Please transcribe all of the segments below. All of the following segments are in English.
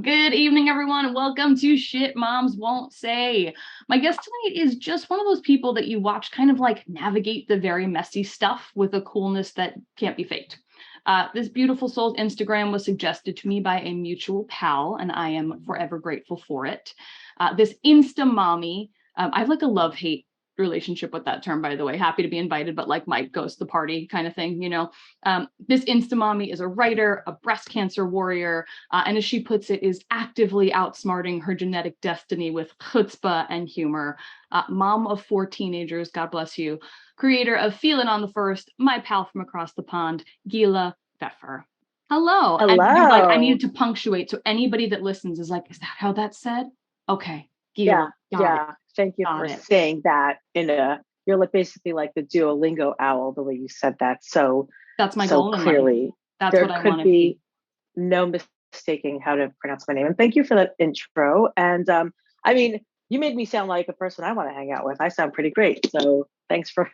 Good evening, everyone, and welcome to Shit Moms Won't Say. My guest tonight is just one of those people that you watch kind of like navigate the very messy stuff with a coolness that can't be faked. This beautiful soul's Instagram was suggested to me by a mutual pal, and I am forever grateful for it. This Insta mommy, I have like a love-hate relationship with that term, by the way. Happy to be invited, but like Mike goes to the party kind of thing, you know. This Insta mommy is a writer, a breast cancer warrior, and as she puts it, is actively outsmarting her genetic destiny with chutzpah and humor. Mom of 4 teenagers, God bless you. Creator of Feelin' on the First, my pal from across the pond, Gila Pfeffer. Hello. Hello. And you're like, I needed to punctuate. So anybody that listens is like, is that how that's said? Okay. Gila. Yeah. Thank you for saying that you're like basically like the Duolingo owl, the way you said that. So that's my goal clearly. That's what I want to be. No mistaking how to pronounce my name. And thank you for that intro. And I mean, you made me sound like a person I want to hang out with. I sound pretty great. So thanks for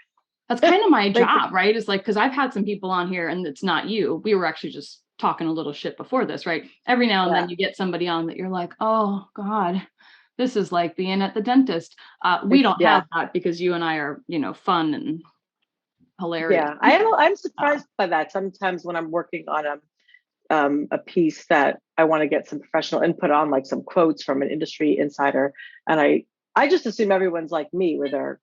that's kind of my job, right? It's like, because I've had some people on here and it's not you. We were actually just talking a little shit before this, right? Every now and then you get somebody on that you're like, oh God, this is like being at the dentist. We don't have that because you and I are, fun and hilarious. Yeah, I'm surprised by that. Sometimes when I'm working on a piece that I want to get some professional input on, like some quotes from an industry insider, and I just assume everyone's like me, where they're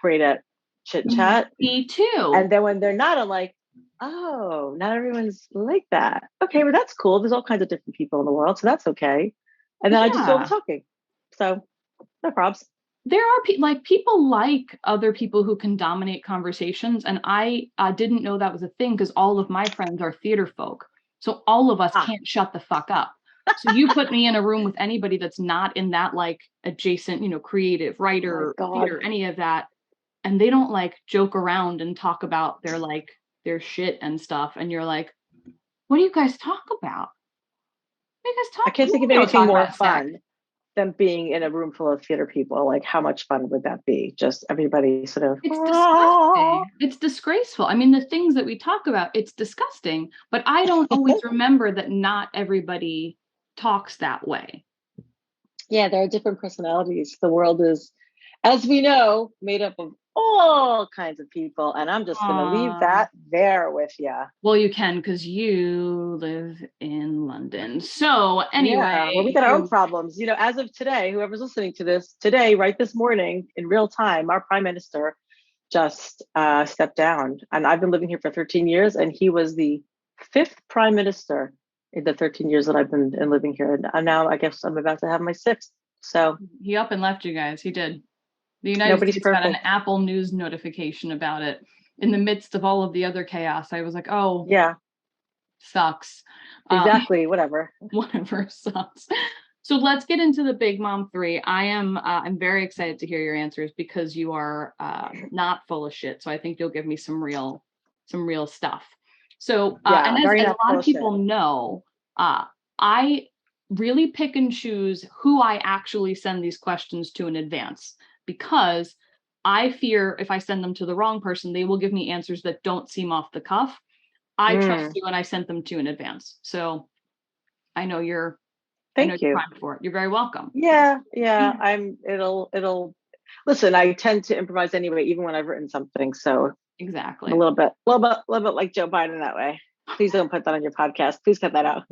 great at chit chat. Me too. And then when they're not, I'm like, oh, not everyone's like that. Okay, well that's cool. There's all kinds of different people in the world, so that's okay. And then I just do all the talking. So no probs. There are people like other people who can dominate conversations. And I didn't know that was a thing because all of my friends are theater folk. So all of us can't shut the fuck up. So you put me in a room with anybody that's not in that like adjacent, creative writer, theater, any of that. And they don't like joke around and talk about their shit and stuff. And you're like, what do you guys talk about? What do you guys talk about? I can't think of anything more fun than being in a room full of theater people. Like, how much fun would that be? Just everybody sort of. It's disgusting. It's disgraceful. I mean, the things that we talk about, it's disgusting. But I don't always remember that not everybody talks that way. Yeah, there are different personalities. The world is, as we know, made up of all kinds of people, and I'm just going to leave that there with you. Well, you can, because you live in London. So anyway, well, we got our own problems. As of today, whoever's listening to this today, right this morning in real time, our prime minister just stepped down, and I've been living here for 13 years, and he was the 5th prime minister in the 13 years that I've been living here, and now I guess I'm about to have my 6th. So he up and left you guys. He did. The United States got an Apple News notification about it in the midst of all of the other chaos. I was like, oh, yeah, sucks. Exactly. Whatever sucks. So let's get into the Big Mom 3. I'm very excited to hear your answers because you are not full of shit. So I think you'll give me some real stuff. So and as a lot of people know, I really pick and choose who I actually send these questions to in advance, because I fear if I send them to the wrong person, they will give me answers that don't seem off the cuff. I trust you, and I sent them to in advance. So I know you're Thank you. Primed for it. You're very welcome. Yeah. It'll listen, I tend to improvise anyway, even when I've written something. So exactly. A little bit like Joe Biden that way. Please don't put that on your podcast. Please cut that out.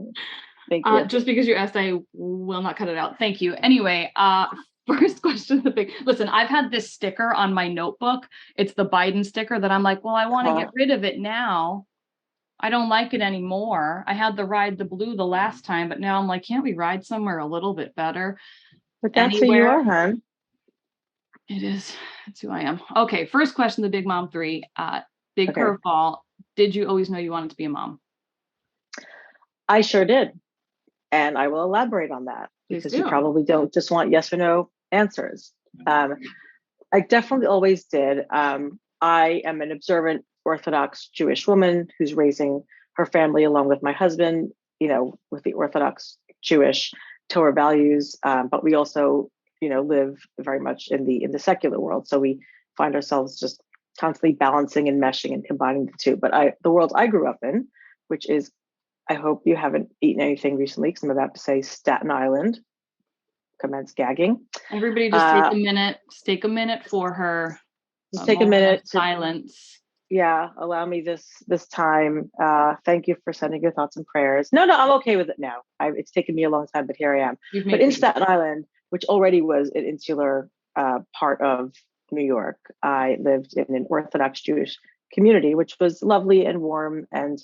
Thank you. Just because you asked, I will not cut it out. Thank you. Anyway, first question, listen, I've had this sticker on my notebook. It's the Biden sticker that I'm like, well, I want to get rid of it now. I don't like it anymore. I had the ride the blue the last time, but now I'm like, can't we ride somewhere a little bit better? But that's who you are, hon. It is. That's who I am. Okay, first question, the Big Mom 3. Big curveball. Did you always know you wanted to be a mom? I sure did. And I will elaborate on that because you probably don't just want yes or no answers. I definitely always did. I am an observant Orthodox Jewish woman who's raising her family along with my husband, with the Orthodox Jewish Torah values. But we also, live very much in the secular world. So we find ourselves just constantly balancing and meshing and combining the two. But the world I grew up in, which is I hope you haven't eaten anything recently, because I'm about to say Staten Island. Commence gagging. Everybody just take a minute. Just take a minute for her. Just take a minute to silence. Yeah, allow me this time. Thank you for sending your thoughts and prayers. No, I'm okay with it now. It's taken me a long time, but here I am. But in Staten Island, which already was an insular part of New York, I lived in an Orthodox Jewish community, which was lovely and warm and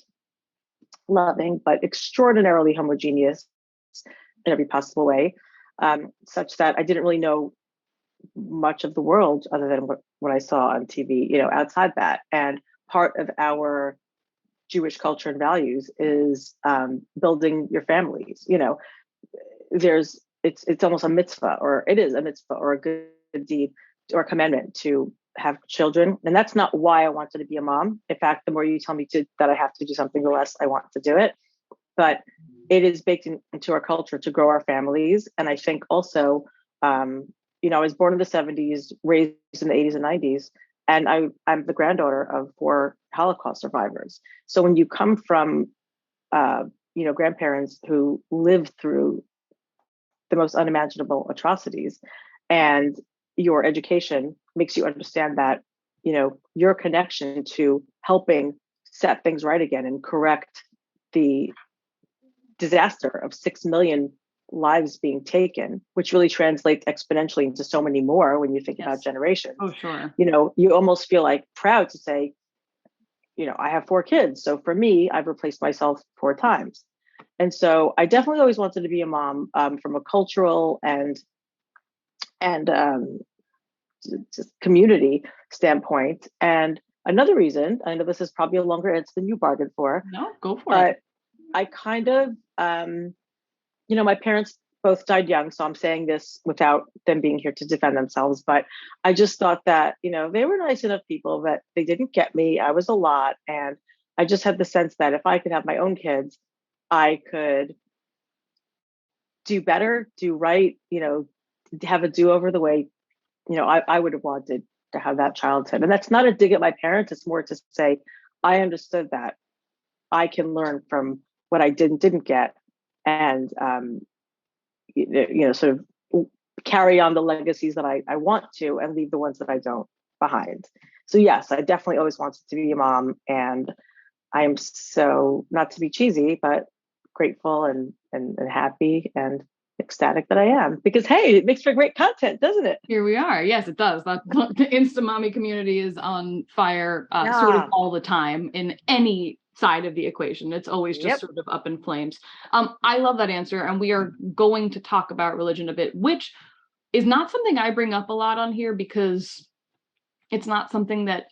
loving, but extraordinarily homogeneous in every possible way, such that I didn't really know much of the world other than what I saw on TV, outside that. And part of our Jewish culture and values is building your families. It's almost a mitzvah, or it is a mitzvah or a good deed or a commandment to have children. And that's not why I wanted to be a mom. In fact, the more you tell me that I have to do something, the less I want to do it. But it is baked into our culture to grow our families. And I think also, I was born in the 70s, raised in the 80s and 90s, and I'm the granddaughter of 4 Holocaust survivors. So when you come from, grandparents who lived through the most unimaginable atrocities, and your education makes you understand that, your connection to helping set things right again and correct the disaster of 6 million lives being taken, which really translates exponentially into so many more when you think about generations. Oh, sure. You almost feel like proud to say, I have 4 kids. So for me, I've replaced myself 4 times. And so I definitely always wanted to be a mom, from a cultural and just community standpoint. And another reason, I know this is probably a longer answer than you bargained for. No, go for it. I kind of, my parents both died young, so I'm saying this without them being here to defend themselves. But I just thought that, they were nice enough people that they didn't get me. I was a lot. And I just had the sense that if I could have my own kids, I could do better, do right, have a do-over the way, I would have wanted to have that childhood. And that's not a dig at my parents. It's more to say, I understood that I can learn from what I didn't get, and sort of carry on the legacies that I want to, and leave the ones that I don't behind. So yes, I definitely always wanted to be a mom, and I am so, not to be cheesy, but grateful and happy and ecstatic that I am, because hey, it makes for great content, doesn't it? Here we are. Yes, it does. The Insta Mommy community is on fire sort of all the time in any side of the equation. It's always just sort of up in flames. I love that answer. And we are going to talk about religion a bit, which is not something I bring up a lot on here because it's not something that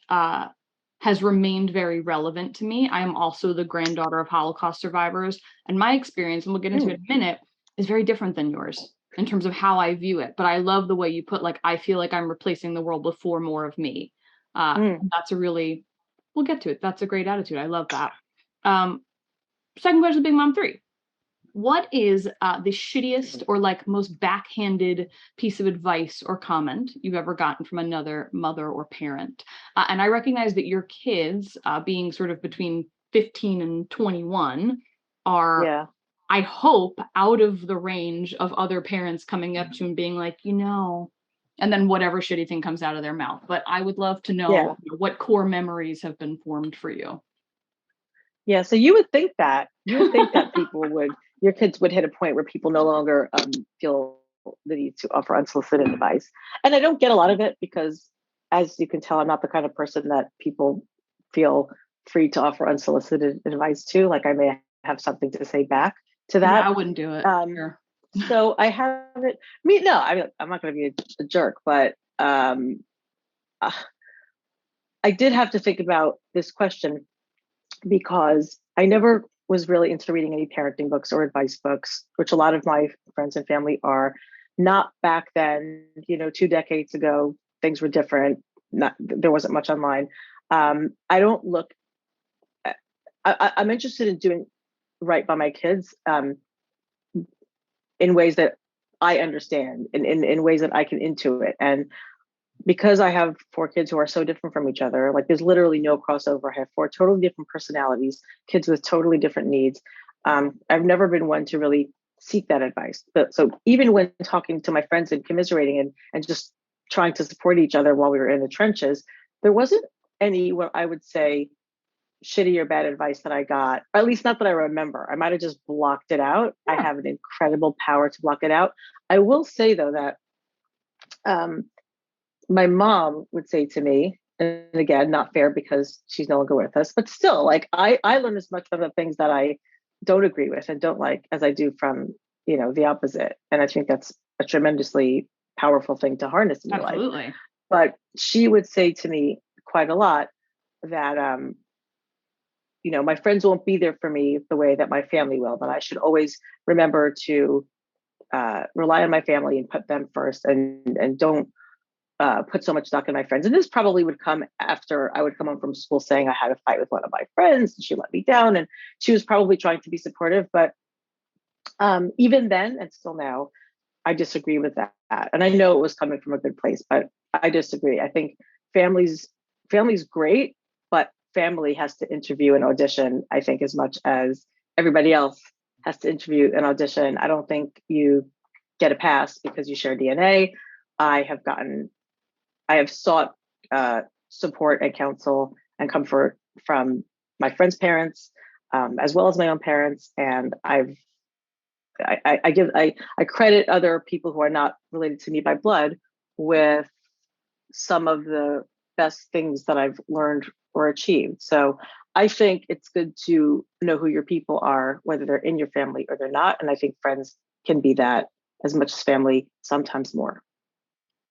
has remained very relevant to me. I am also the granddaughter of Holocaust survivors, and my experience, and we'll get into it in a minute, is very different than yours in terms of how I view it. But I love the way you put, like, I feel like I'm replacing the world with 4 more of me. That's a really, we'll get to it. That's a great attitude. I love that. Second question, Big Mom 3. What is the shittiest or like most backhanded piece of advice or comment you've ever gotten from another mother or parent? And I recognize that your kids, being sort of between 15 and 21, are, I hope, out of the range of other parents coming up to you and being like, and then whatever shitty thing comes out of their mouth. But I would love to know what core memories have been formed for you. Yeah, so you would think that people your kids would hit a point where people no longer feel the need to offer unsolicited advice. And I don't get a lot of it because, as you can tell, I'm not the kind of person that people feel free to offer unsolicited advice to. Like, I may have something to say back to that. Yeah, I wouldn't do it. Sure. So I haven't. I'm not going to be a jerk, but I did have to think about this question, because I never was really into reading any parenting books or advice books, which a lot of my friends and family are. Not back then, 2 decades ago, things were different. There wasn't much online. I don't look. I'm interested in doing right by my kids in ways that I understand, in ways that I can intuit. And because I have 4 kids who are so different from each other, like there's literally no crossover. I have 4 totally different personalities, kids with totally different needs. I've never been one to really seek that advice. But so even when talking to my friends and commiserating and just trying to support each other while we were in the trenches, there wasn't any what I would say shitty or bad advice that I got, or at least not that I remember. I might have just blocked it out. Yeah. I have an incredible power to block it out. I will say though that my mom would say to me, and again, not fair because she's no longer with us, but still, like I learn as much from the things that I don't agree with and don't like as I do from, the opposite. And I think that's a tremendously powerful thing to harness in your life. Absolutely. But she would say to me quite a lot that, my friends won't be there for me the way that my family will, but I should always remember to rely on my family and put them first and don't put so much stock in my friends. And this probably would come after I would come home from school saying I had a fight with one of my friends and she let me down, and she was probably trying to be supportive. But even then and still now, I disagree with that. And I know it was coming from a good place, but I disagree. I think family's great, but family has to interview and audition, I think, as much as everybody else has to interview and audition. I don't think you get a pass because you share DNA. I have sought support and counsel and comfort from my friends' parents, as well as my own parents. And I credit other people who are not related to me by blood with some of the best things that I've learned or achieved. So I think it's good to know who your people are, whether they're in your family or they're not. And I think friends can be that as much as family, sometimes more.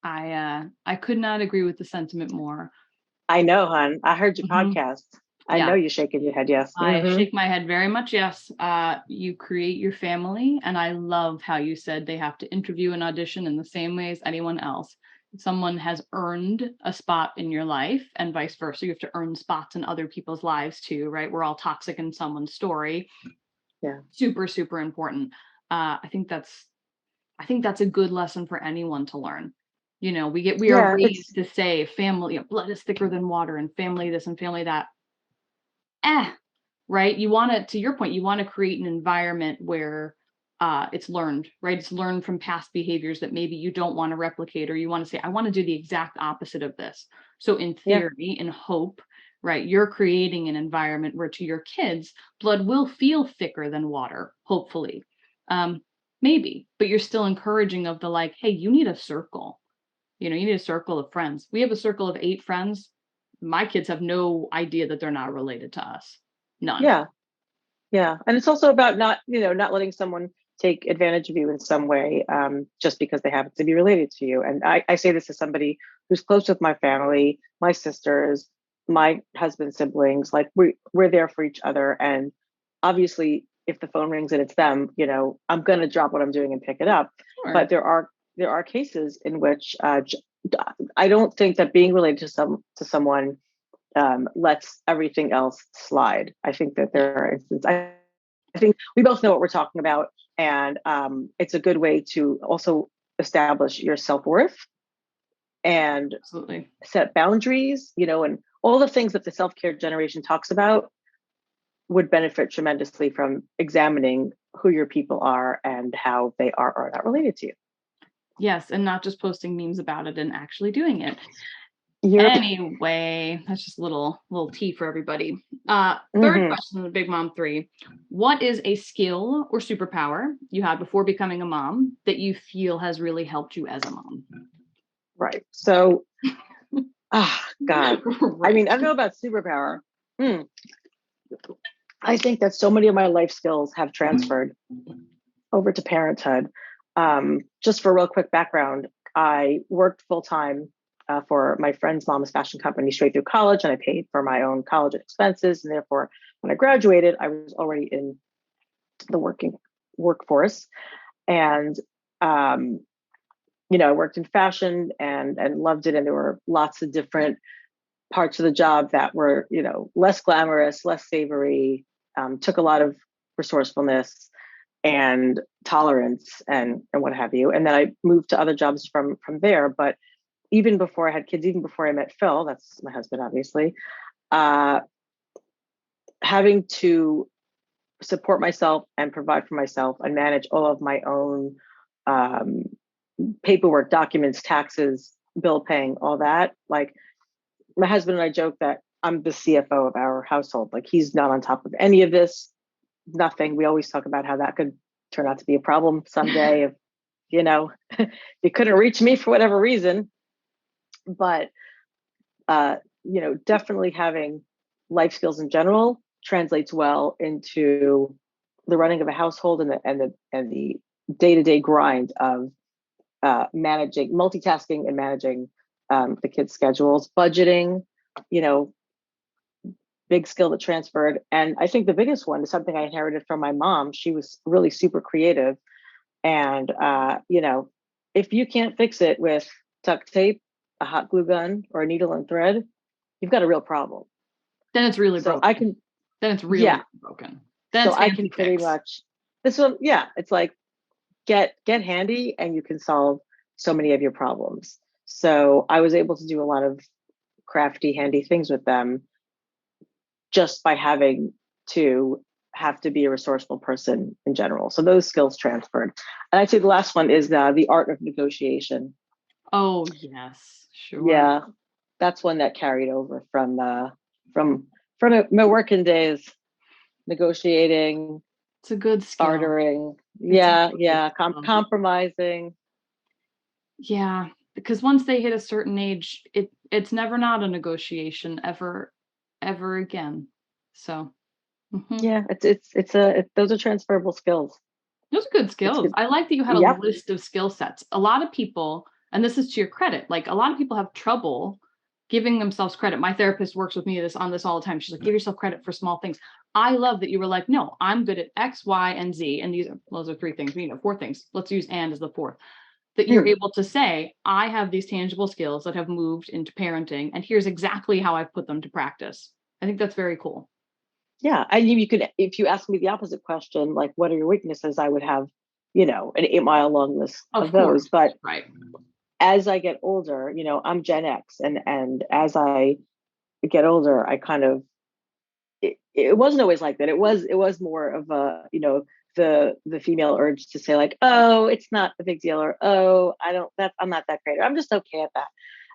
I could not agree with the sentiment more. I know, hon. I heard your podcast. I know you're shaking your head. Yes. I shake my head very much. Yes. You create your family. And I love how you said they have to interview and audition in the same way as anyone else. If someone has earned a spot in your life and vice versa, you have to earn spots in other people's lives too, right? We're all toxic in someone's story. Yeah. Super, super important. I think that's a good lesson for anyone to learn. We are raised to say family, blood is thicker than water, and family this and family that. Right? You want to your point, you want to create an environment where it's learned, right? It's learned from past behaviors that maybe you don't want to replicate, or you want to say, I want to do the exact opposite of this. So in theory, in hope, right, you're creating an environment where to your kids, blood will feel thicker than water, hopefully. Maybe, but you're still encouraging of the like, hey, you need a circle. You need a circle of friends. We have a circle of 8 friends. My kids have no idea that they're not related to us. None. Yeah. And it's also about not letting someone take advantage of you in some way, just because they happen to be related to you. And I say this as somebody who's close with my family, my sisters, my husband's siblings. Like we're there for each other. And obviously, if the phone rings and it's them, I'm going to drop what I'm doing and pick it up. Sure. But there are cases in which I don't think that being related to someone lets everything else slide. I think that there are instances. I think we both know what we're talking about, and it's a good way to also establish your self-worth and set boundaries. And all the things that the self-care generation talks about would benefit tremendously from examining who your people are and how they are or are not related to you. Yes, and not just posting memes about it and actually doing it. Anyway, that's just a little tea for everybody. Third question, the Big Mom 3. What is a skill or superpower you had before becoming a mom that you feel has really helped you as a mom? Right. So, God. Right. I mean, I don't know about superpower. I think that so many of my life skills have transferred over to parenthood. Just for a real quick background, I worked full-time for my friend's mom's fashion company straight through college, and I paid for my own college expenses. And therefore, when I graduated, I was already in the workforce. And, I worked in fashion and loved it. And there were lots of different parts of the job that were, less glamorous, less savory, took a lot of resourcefulness and tolerance and what have you. And then I moved to other jobs from there. But even before I had kids, even before I met Phil, that's my husband, obviously, having to support myself and provide for myself and manage all of my own um, paperwork, documents, taxes, bill paying, all that. Like my husband and I joke that I'm the CFO of our household. Like he's not on top of any of this, nothing. We always talk about how that could turn out to be a problem someday if, you couldn't reach me for whatever reason. But, definitely having life skills in general translates well into the running of a household and the day-to-day grind of managing, multitasking and managing the kids' schedules, budgeting, big skill that transferred. And I think the biggest one is something I inherited from my mom. She was really super creative. And, if you can't fix it with duct tape, a hot glue gun, or a needle and thread, you've got a real problem. Then it's really broken. Then it's really broken. Then so I can pretty much, this one, it's like, get handy and you can solve so many of your problems. So I was able to do a lot of crafty, handy things with them just by having to be a resourceful person in general. So those skills transferred. And I'd say the last one is the art of negotiation. Oh, yes, sure. Yeah, that's one that carried over from my working days, negotiating. It's a good skill. Bartering. Compromising. Yeah, because once they hit a certain age, it's never not a negotiation ever again. So yeah, those are transferable skills. Those are good skills. I like that you had a list of skill sets. A lot of people, and this is to your credit, like a lot of people have trouble giving themselves credit. My therapist works with me on this all the time. She's like, give yourself credit for small things. I love that you were like, no, I'm good at X, Y, and Z. And those are 3 things, 4 things. Let's use and as the 4th. That you're able to say, I have these tangible skills that have moved into parenting, and here's exactly how I've put them to practice. I think that's very cool. Yeah. And you could, if you ask me the opposite question, like, what are your weaknesses? I would have, an 8-mile long list of those. But right. As I get older, I'm Gen X, and as I get older, I kind of, it wasn't always like that. It was more of a, the female urge to say like, oh, it's not a big deal, or oh, I'm not that great, or I'm just okay at that.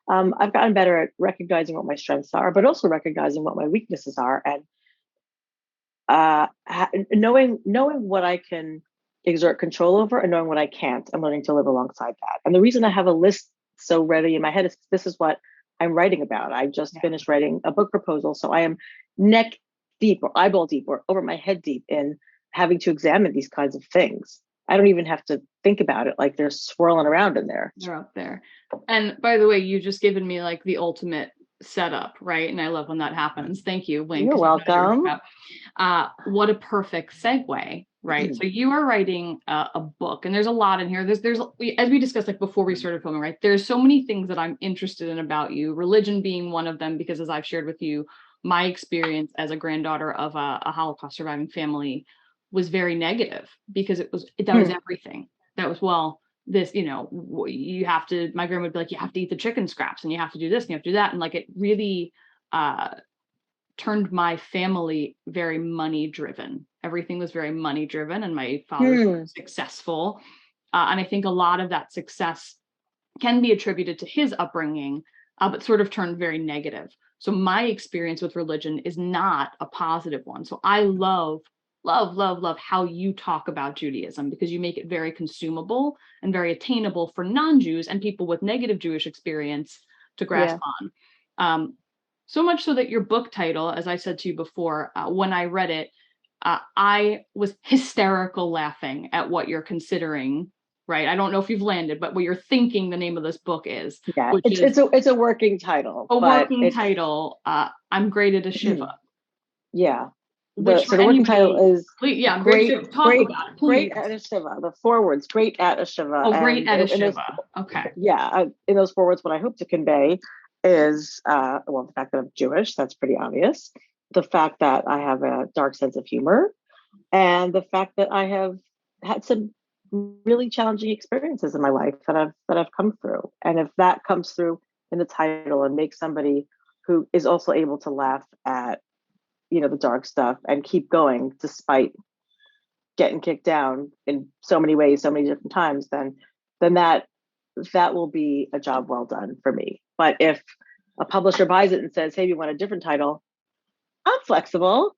I've gotten better at recognizing what my strengths are, but also recognizing what my weaknesses are, and knowing what I can exert control over and knowing what I can't. I'm learning to live alongside that. And the reason I have a list so ready in my head is this is what I'm writing about. I just finished writing a book proposal, so I am neck deep or eyeball deep or over my head deep in having to examine these kinds of things. I don't even have to think about it. Like they're swirling around in there. They're up there. And by the way, you've just given me like the ultimate setup, right? And I love when that happens. Thank you, Wink. You're welcome. What a perfect segue, right? So you are writing a book, and there's a lot in here. There's as we discussed like before we started filming, right? There's so many things that I'm interested in about you, religion being one of them, because as I've shared with you, my experience as a granddaughter of a Holocaust surviving family was very negative, because that was everything. That was, this, you have to, my grandma would be like, you have to eat the chicken scraps, and you have to do this, and you have to do that. And like, it really turned my family very money driven. Everything was very money driven, and my father was successful. And I think a lot of that success can be attributed to his upbringing, but sort of turned very negative. So my experience with religion is not a positive one. So I love how you talk about Judaism, because you make it very consumable and very attainable for non-Jews and people with negative Jewish experience to grasp on. So much so that your book title, as I said to you before, when I read it, I was hysterical laughing at what you're considering, right? I don't know if you've landed, but what you're thinking the name of this book is. Yeah, it's a working title. Title. I'm great at a Shiva. Yeah. The working title is great at a Shiva. The 4 words, great at a Shiva. Oh, great at a Shiva. Okay. Yeah. In those 4 words, what I hope to convey is, the fact that I'm Jewish, that's pretty obvious. The fact that I have a dark sense of humor, and the fact that I have had some really challenging experiences in my life that I've come through. And if that comes through in the title and makes somebody who is also able to laugh at, the dark stuff and keep going despite getting kicked down in so many ways, so many different times, then that will be a job well done for me. But if a publisher buys it and says, hey, we want a different title, I'm flexible.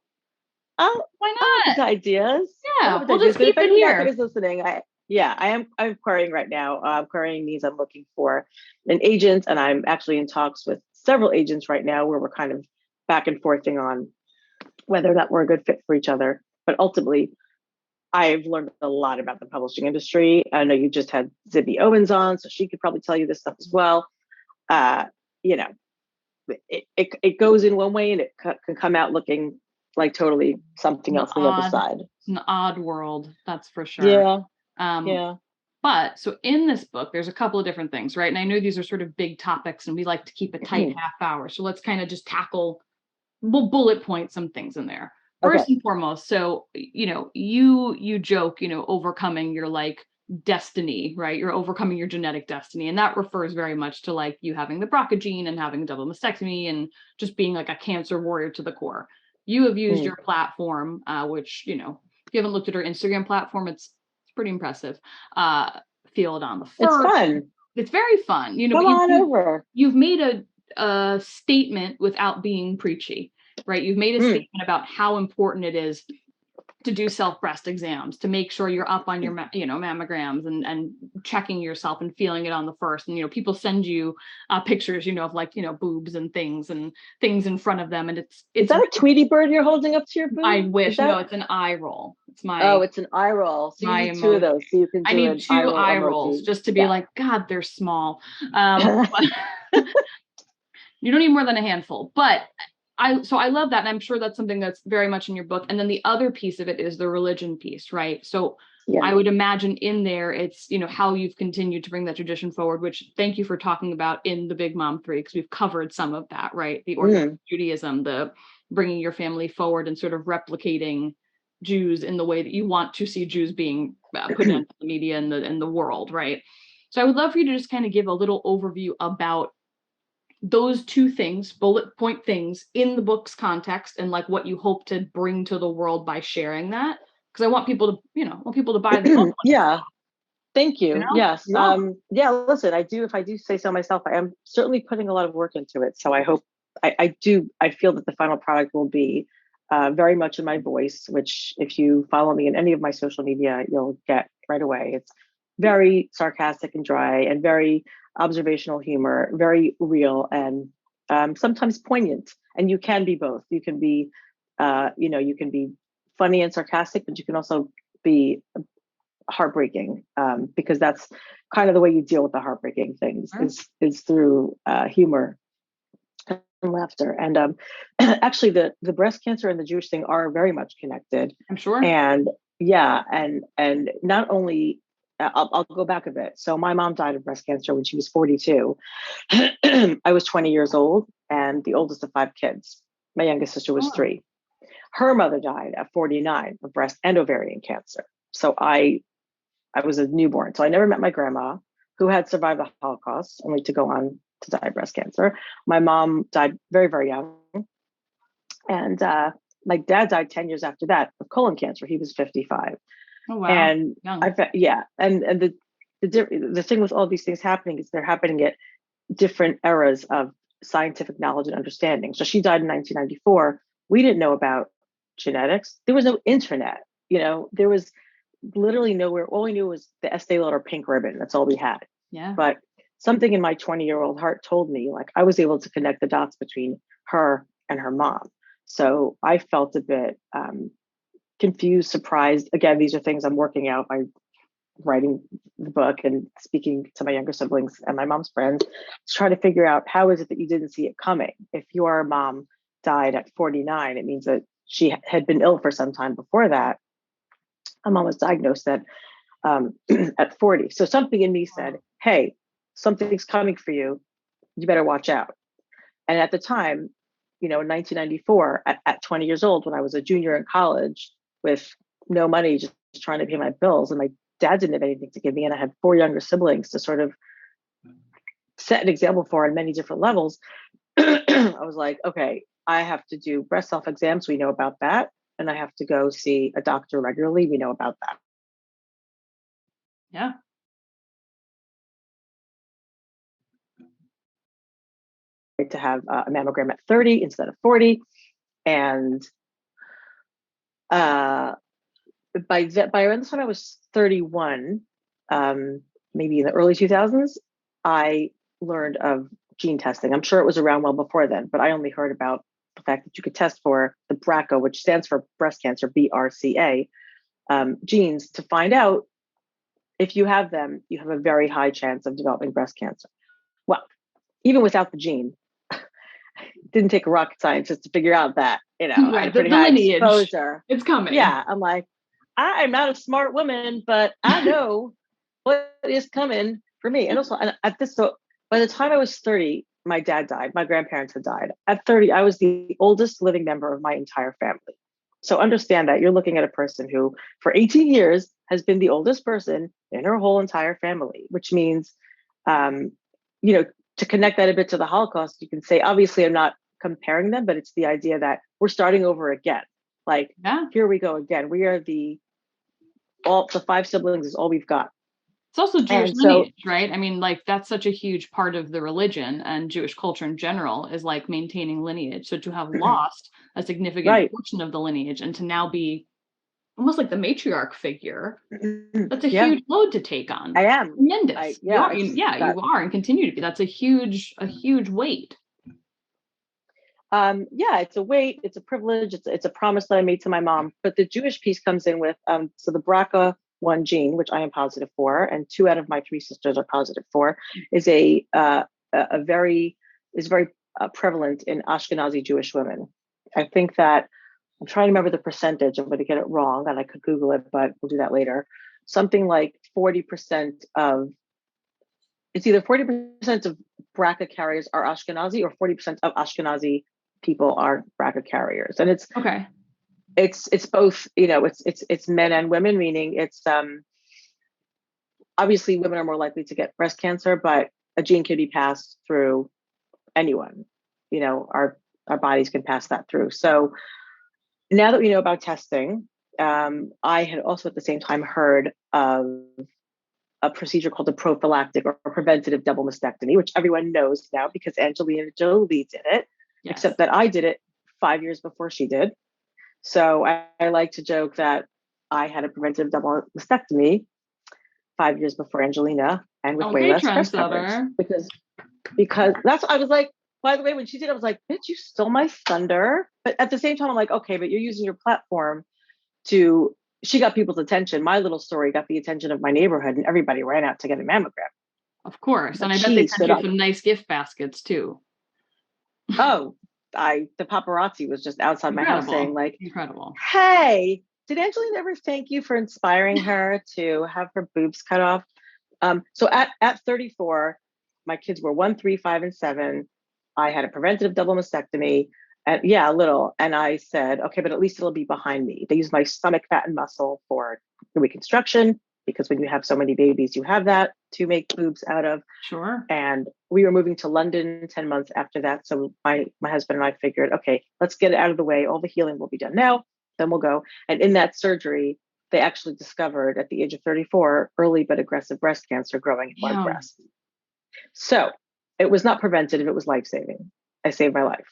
Why I have not? ideas. Yeah, we'll just But keep if it any author here. is listening, I'm querying right now. Querying means I'm looking for an agent, and I'm actually in talks with several agents right now where we're kind of back and forthing on whether or not we're a good fit for each other. But ultimately, I've learned a lot about the publishing industry. I know you just had Zibby Owens on, so she could probably tell you this stuff as well. You know, it goes in one way and it can come out looking like totally something else on the other side. It's an odd world, that's for sure. Yeah. Um, Yeah. But so in this book, there's a couple of different things, right? And I know these are sort of big topics and we like to keep a tight half hour. So let's kind of just we'll bullet point some things in there. First and foremost, so, you joke, overcoming your like destiny, right? You're overcoming your genetic destiny. And that refers very much to like you having the BRCA gene and having a double mastectomy and just being like a cancer warrior to the core. You have used your platform, which, if you haven't looked at her Instagram platform, it's pretty impressive. Feel it on the fur. It's fun. It's very fun. Come on over. You've made a statement without being preachy, right? You've made a statement about how important it is to do self-breast exams, to make sure you're up on your, mammograms and checking yourself and feeling it on the first. And, people send you pictures, of like, boobs and things in front of them. And it's is that a Tweety bird you're holding up to your boob? I wish. No, it's an eye roll. It's it's an eye roll. So you need two of those. So you can do I need two eye rolls just to be like, God, they're small. You don't need more than a handful, but I love that. And I'm sure that's something that's very much in your book. And then the other piece of it is the religion piece, right? So I would imagine in there, it's, how you've continued to bring that tradition forward, which thank you for talking about in the Big Mom 3, because we've covered some of that, right? The Orthodox Judaism, the bringing your family forward and sort of replicating Jews in the way that you want to see Jews being put into the media and the world, right? So I would love for you to just kind of give a little overview about those two things, bullet point things in the book's context and like what you hope to bring to the world by sharing that. Because I want people to buy the book. Yeah. Thank you. Yes. Listen, if I do say so myself, I am certainly putting a lot of work into it. So I hope I feel that the final product will be very much in my voice, which if you follow me in any of my social media, you'll get right away. It's very sarcastic and dry and very observational humor, very real and sometimes poignant. And you can be both. You can be, you can be funny and sarcastic, but you can also be heartbreaking because that's kind of the way you deal with the heartbreaking things is through humor and laughter. And actually, the breast cancer and the Jewish thing are very much connected. I'm sure. And and not only. I'll go back a bit. So my mom died of breast cancer when she was 42. I was 20 years old and the oldest of 5 kids. My youngest sister was 3. Her mother died at 49 of breast and ovarian cancer. So I was a newborn. So I never met my grandma, who had survived the Holocaust, only to go on to die of breast cancer. My mom died very, very young. And my dad died 10 years after that of colon cancer. He was 55. Oh, wow. And and the thing with all these things happening is they're happening at different eras of scientific knowledge and understanding. So she died in 1994. We didn't know about genetics. There was no internet. There was literally nowhere. All we knew was the Estee Lauder pink ribbon. That's all we had. Yeah. But something in my 20-year-old heart told me, like, I was able to connect the dots between her and her mom. So I felt a bit confused, surprised. Again, these are things I'm working out by writing the book and speaking to my younger siblings and my mom's friends to try to figure out how is it that you didn't see it coming. If your mom died at 49, it means that she had been ill for some time before that. My mom was diagnosed at 40. So something in me said, hey, something's coming for you. You better watch out. And at the time, in 1994, at 20 years old, when I was a junior in college with no money, just trying to pay my bills, and my dad didn't have anything to give me, and I had 4 younger siblings to sort of set an example for on many different levels, I was like, okay, I have to do breast self-exams. We know about that. and I have to go see a doctor regularly. We know about that. Yeah. To have a mammogram at 30 instead of 40. And by around the time I was 31, maybe in the early 2000s, I learned of gene testing. I'm sure it was around well before then, but I only heard about the fact that you could test for the BRCA, which stands for breast cancer, BRCA, genes, to find out if you have them, you have a very high chance of developing breast cancer. Well, even without the gene, didn't take a rocket scientist to figure out that, Right, I had pretty high lineage. exposure. It's coming. Yeah, I'm like, I'm not a smart woman, but I know what is coming for me. And also, so by the time I was 30, my dad died. My grandparents had died. At 30, I was the oldest living member of my entire family. So understand that you're looking at a person who, for 18 years, has been the oldest person in her whole entire family, which means, to connect that a bit to the Holocaust, you can say, obviously, I'm not comparing them, but it's the idea that we're starting over again. Like, here we go again. We are the 5 siblings is all we've got. It's also Jewish lineage, right? I mean, like, that's such a huge part of the religion and Jewish culture in general is like maintaining lineage. So to have lost a significant portion of the lineage and to now be almost like the matriarch figure, that's a huge load to take on. I am. Tremendous. You are and continue to be. That's a huge weight. It's a weight, it's a privilege, it's a promise that I made to my mom. But the Jewish piece comes in with so the BRCA1 gene, which I am positive for, and 2 out of my 3 sisters are positive for, is very prevalent in Ashkenazi Jewish women. I think that I'm trying to remember the percentage. I'm going to get it wrong, and I could Google it, but we'll do that later. Something like 40% of it's either 40% of BRCA carriers are Ashkenazi or 40% of Ashkenazi people are BRCA carriers. And it's both, it's men and women, meaning it's obviously women are more likely to get breast cancer, but a gene can be passed through anyone. Our bodies can pass that through. So now that we know about testing, I had also at the same time heard of a procedure called a prophylactic or preventative double mastectomy, which everyone knows now because Angelina Jolie did it, except that I did it 5 years before she did. So I like to joke that I had a preventative double mastectomy 5 years before Angelina and with way less breast coverage. Because that's what I was like, by the way, when she did, I was like, bitch, you stole my thunder. But at the same time, I'm like, okay, but you're using your platform she got people's attention. My little story got the attention of my neighborhood and everybody ran out to get a mammogram. Of course. And I bet they sent you some nice gift baskets too. Oh, the paparazzi was just outside my house saying like, incredible. Hey, did Angelina ever thank you for inspiring her to have her boobs cut off? So at 34, my kids were 1, 3, 5, and 7. I had a preventative double mastectomy. A little. And I said, okay, but at least it'll be behind me. They use my stomach fat and muscle for the reconstruction because when you have so many babies, you have that to make boobs out of. Sure. And we were moving to London 10 months after that. So my husband and I figured, okay, let's get it out of the way. All the healing will be done now. Then we'll go. And in that surgery, they actually discovered at the age of 34, early but aggressive breast cancer growing in one breast. So it was not preventative. It was life-saving. I saved my life.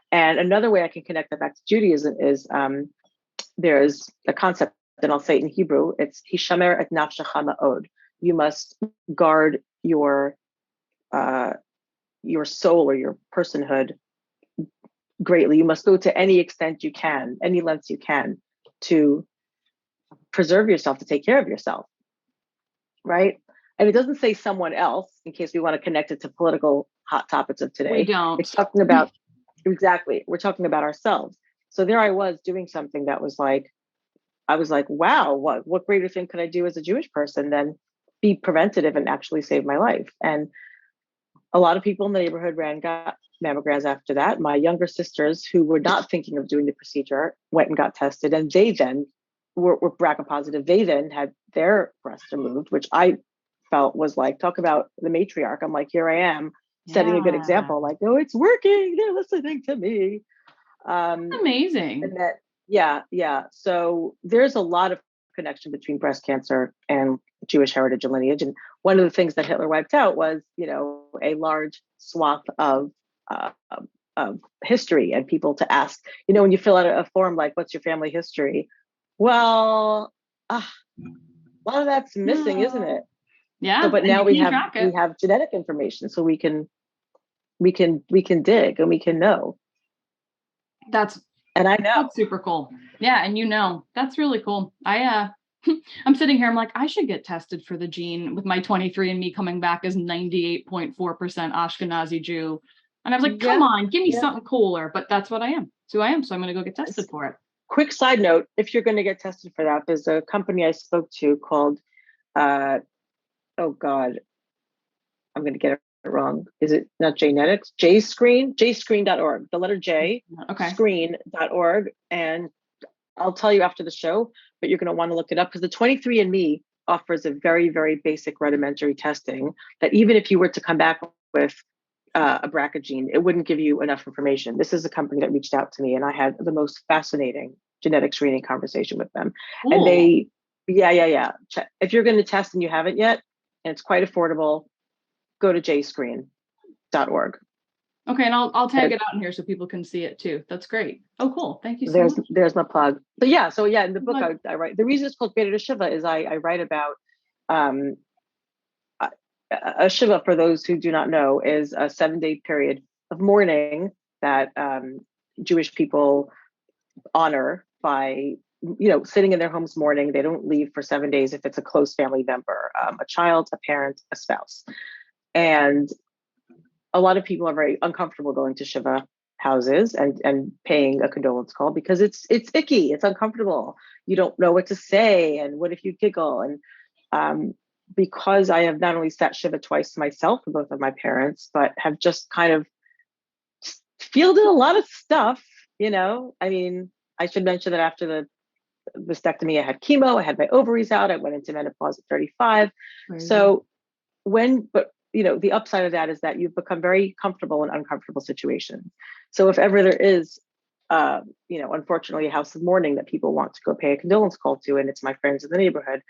And another way I can connect that back to Judaism is there's a concept, and I'll say it in Hebrew. It's Hishamer et nafshecha ma'od. You must guard your soul or your personhood greatly. You must go to any extent you can, any lengths you can to preserve yourself, to take care of yourself, right? And it doesn't say someone else, in case we want to connect it to political hot topics of today. We don't. It's talking about exactly. We're talking about ourselves. So there I was doing something that was like, I was like, wow, what greater thing could I do as a Jewish person than be preventative and actually save my life? And a lot of people in the neighborhood got mammograms after that. My younger sisters, who were not thinking of doing the procedure, went and got tested, and they then were BRCA positive. They then had their breasts removed, which I felt was like, talk about the matriarch. I'm like, here I am, setting a good example, like, oh, it's working. They're listening to me. Amazing. Yeah, yeah. So there's a lot of connection between breast cancer and Jewish heritage and lineage. And one of the things that Hitler wiped out was, a large swath uh, of history and people to ask. When you fill out a form like, "What's your family history?" Well, a lot of that's missing, isn't it? So, Yeah, but and now you we can have track we it. have genetic information, so we can dig and we can know. That's And I know. That's super cool. Yeah, and that's really cool. I'm sitting here, I'm like, I should get tested for the gene with my 23andMe coming back as 98.4% Ashkenazi Jew. And I was like, come Yeah, on, give me yeah. something cooler. But that's what I am. It's who I am. So I'm going to go get tested for it. Quick side note, if you're going to get tested for that, there's a company I spoke to called, oh God, I'm going to get it wrong. Is it not Jnetics? jscreen.org, the letter J, Okay. screen.org. And I'll tell you after the show, but you're going to want to look it up because the 23andMe offers a very, very basic rudimentary testing that even if you were to come back with a BRCA gene, it wouldn't give you enough information. This is a company that reached out to me and I had the most fascinating genetic screening conversation with them. Cool. And they, yeah. If you're going to test and you haven't yet, and it's quite affordable, go to jscreen.org. Okay, and I'll tag it out in here so people can see it too. That's great. Oh, cool. Thank you so much. There's my plug. But yeah, so yeah, in the book I write. The reason it's called Beta to Shiva is I write about a Shiva, for those who do not know, is a 7-day period of mourning that Jewish people honor by sitting in their homes mourning. They don't leave for 7 days if it's a close family member, a child, a parent, a spouse. And a lot of people are very uncomfortable going to Shiva houses and paying a condolence call because it's icky, it's uncomfortable. You don't know what to say, and what if you giggle? And because I have not only sat Shiva twice myself for both of my parents, but have just kind of fielded a lot of stuff. I mean, I should mention that after the mastectomy, I had chemo, I had my ovaries out, I went into menopause at 35. So the upside of that is that you've become very comfortable in uncomfortable situations. So if ever there is, unfortunately, a house of mourning that people want to go pay a condolence call to, and it's my friends in the neighborhood,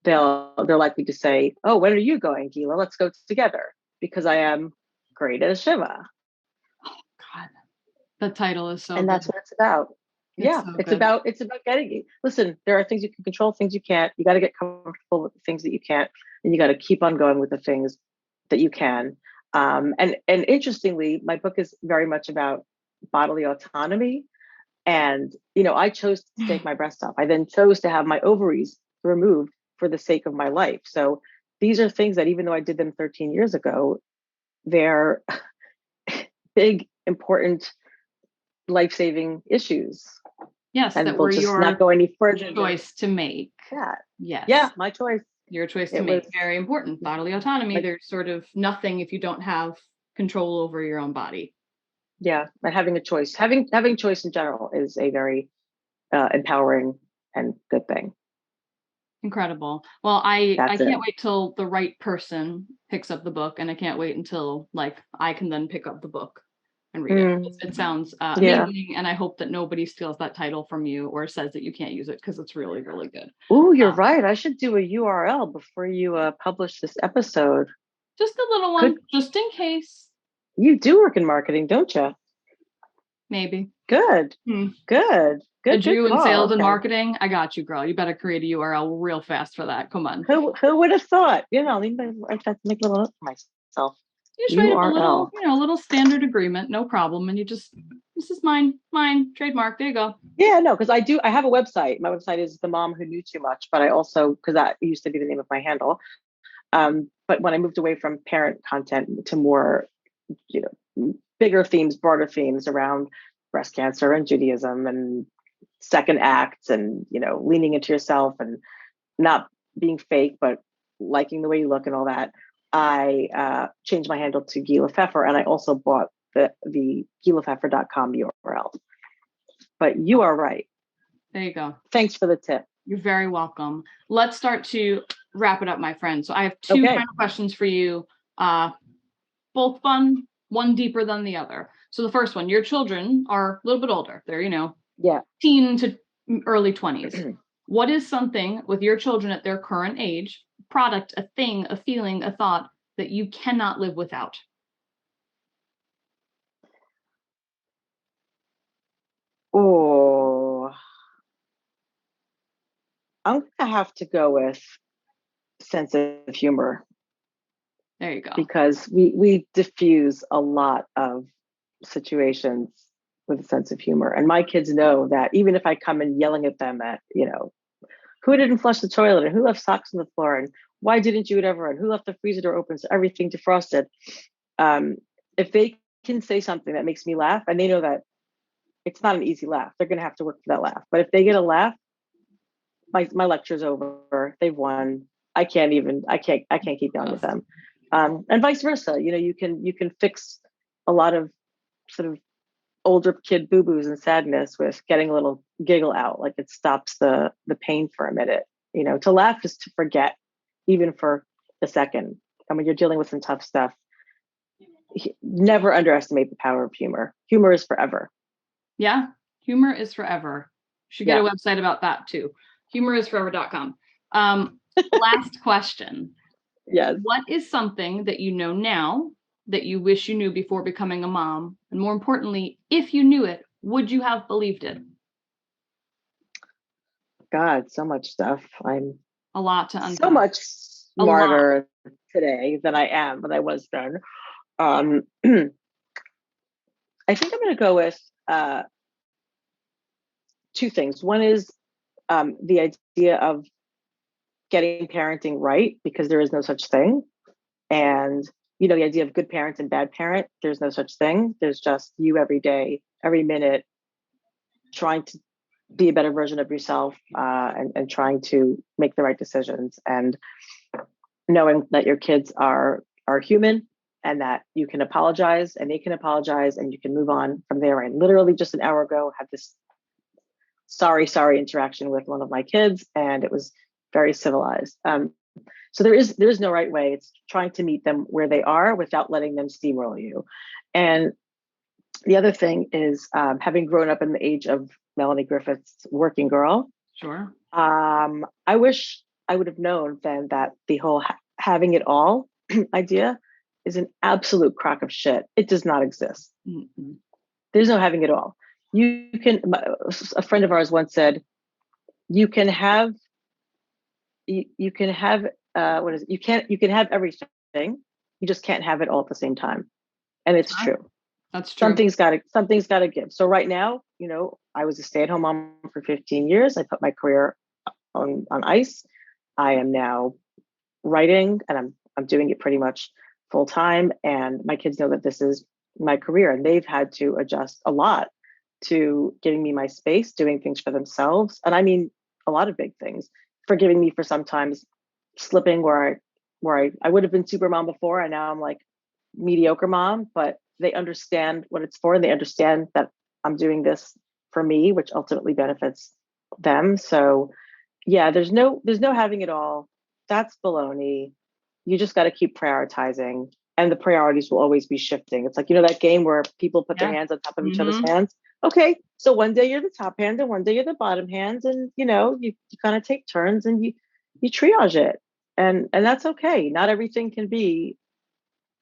they're likely to say, "Oh, when are you going, Gila? Let's go together," because I am great at a Shiva. Oh, God, the title is so. And that's what it's about. It's about getting. Listen, there are things you can control, things you can't. You got to get comfortable with the things that you can't, and you got to keep on going with the things that you can. And interestingly, my book is very much about bodily autonomy. And I chose to take my breast off. I then chose to have my ovaries removed for the sake of my life. So these are things that, even though I did them 13 years ago, they're big, important, life-saving issues. Yes, and that we'll were just your not go any further. Choice to make. Yeah. Yes. Yeah, my choice. Your choice to make. Very important. Bodily autonomy. There's sort of nothing if you don't have control over your own body. Yeah, but having a choice, having choice in general is a very empowering and good thing. Incredible. Well, I can't wait till the right person picks up the book, and I can't wait until I can then pick up the book and read it. It sounds amazing, and I hope that nobody steals that title from you or says that you can't use it, because it's really, really good. Oh, you're right. I should do a URL before you publish this episode. Just a little one, just in case. You do work in marketing, don't you? Maybe. Good. Good. A Jew in sales and marketing. I got you, girl. You better create a URL real fast for that. Come on. Who would have thought? I have to make a little note for myself. You just write up a little standard agreement, no problem, and you just, this is mine, trademark. There you go. Yeah, no, because I have a website. My website is The Mom Who Knew Too Much, but I also, because that used to be the name of my handle. But when I moved away from parent content to more, bigger themes, broader themes around breast cancer and Judaism and second acts and, leaning into yourself and not being fake, but liking the way you look and all that, I changed my handle to Gila Pfeffer, and I also bought the gilapfeffer.com URL. But you are right. There you go. Thanks for the tip. You're very welcome. Let's start to wrap it up, my friend. So I have two final questions for you, both fun, one deeper than the other. So the first one, your children are a little bit older. They're, teen to early 20s. What is something with your children at their current age, product, a thing, a feeling, a thought that you cannot live without? Oh, I'm gonna have to go with sense of humor. There you go. Because we diffuse a lot of situations with a sense of humor. And my kids know that even if I come in yelling at them at, who didn't flush the toilet and who left socks on the floor and why didn't you whatever and who left the freezer door open so everything defrosted. If they can say something that makes me laugh and they know that it's not an easy laugh, they're gonna have to work for that laugh. But if they get a laugh, my lecture's over. They've won. I can't keep going with them. And vice versa. You can fix a lot of sort of older kid boo-boos and sadness with getting a little giggle out. Like it stops the pain for a minute. To laugh is to forget, even for a second. And when you're dealing with some tough stuff, never underestimate the power of humor. Humor is forever. Yeah, humor is forever. Should get a website about that too. Humorisforever.com. Last question. Yes. What is something that you know now that you wish you knew before becoming a mom? And more importantly, if you knew it, would you have believed it? God, so much stuff. I'm a lot to unpack. So much smarter today than I was then. I think I'm going to go with two things. One is the idea of getting parenting right, because there is no such thing. And, the idea of good parent and bad parent, there's no such thing. There's just you every day, every minute, trying to be a better version of yourself and trying to make the right decisions, and knowing that your kids are human and that you can apologize and they can apologize and you can move on from there. I literally just an hour ago had this sorry interaction with one of my kids, and it was very civilized. So there is no right way. It's trying to meet them where they are without letting them steamroll you. And the other thing is, having grown up in the age of Melanie Griffith's Working Girl. Sure. I wish I would have known then that the whole having it all idea is an absolute crock of shit. It does not exist. Mm-hmm. There's no having it all. A friend of ours once said, you can have you can have everything. You just can't have it all at the same time. And it's true. That's true. Something's got to give. So right now, I was a stay-at-home mom for 15 years. I put my career on ice. I am now writing, and I'm doing it pretty much full time. And my kids know that this is my career, and they've had to adjust a lot to giving me my space, doing things for themselves. And I mean, a lot of big things, forgiving me for sometimes slipping where I would have been super mom before, and now I'm like mediocre mom, but they understand what it's for, and they understand that I'm doing this for me, which ultimately benefits them. So yeah, there's no having it all. That's baloney. You just got to keep prioritizing, and the priorities will always be shifting. It's like, that game where people put their hands on top of each other's hands. Okay, so one day you're the top hand and one day you're the bottom hand, and you kind of take turns and you triage it, and that's okay. Not everything can be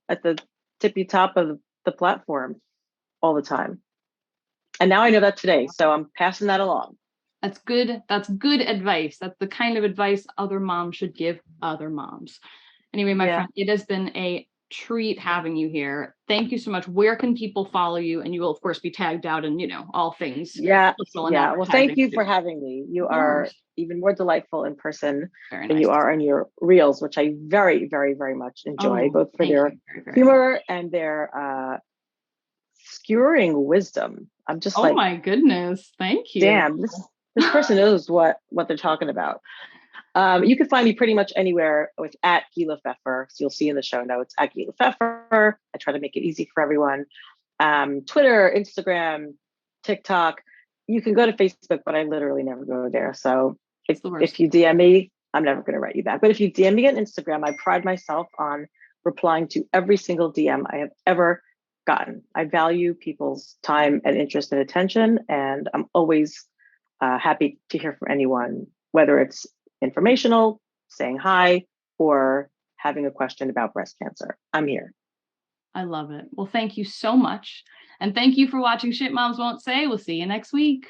at the tippy top of the platform all the time. And now I know that today, so I'm passing that along. That's good. That's good advice. That's the kind of advice other moms should give other moms. Anyway, my friend, it has been a treat having you here. Thank you so much. Where can people follow you? And you will, of course, be tagged out in, all things. Yeah. Well, thank you for having me. You are even more delightful in person than you are in your reels, which I very, very, very much enjoy, both for their humor and their skewering wisdom. I'm just oh my goodness. Thank you. Damn, this person knows what they're talking about. You can find me pretty much anywhere with @Gila Pfeffer. So you'll see in the show notes @Gila Pfeffer. I try to make it easy for everyone. Twitter, Instagram, TikTok. You can go to Facebook, but I literally never go there. So if you DM me, I'm never going to write you back. But if you DM me on Instagram, I pride myself on replying to every single DM I have ever gotten. I value people's time and interest and attention, and I'm always happy to hear from anyone, whether it's informational, saying hi, or having a question about breast cancer. I'm here. I love it. Well, thank you so much. And thank you for watching Shit Moms Won't Say. We'll see you next week.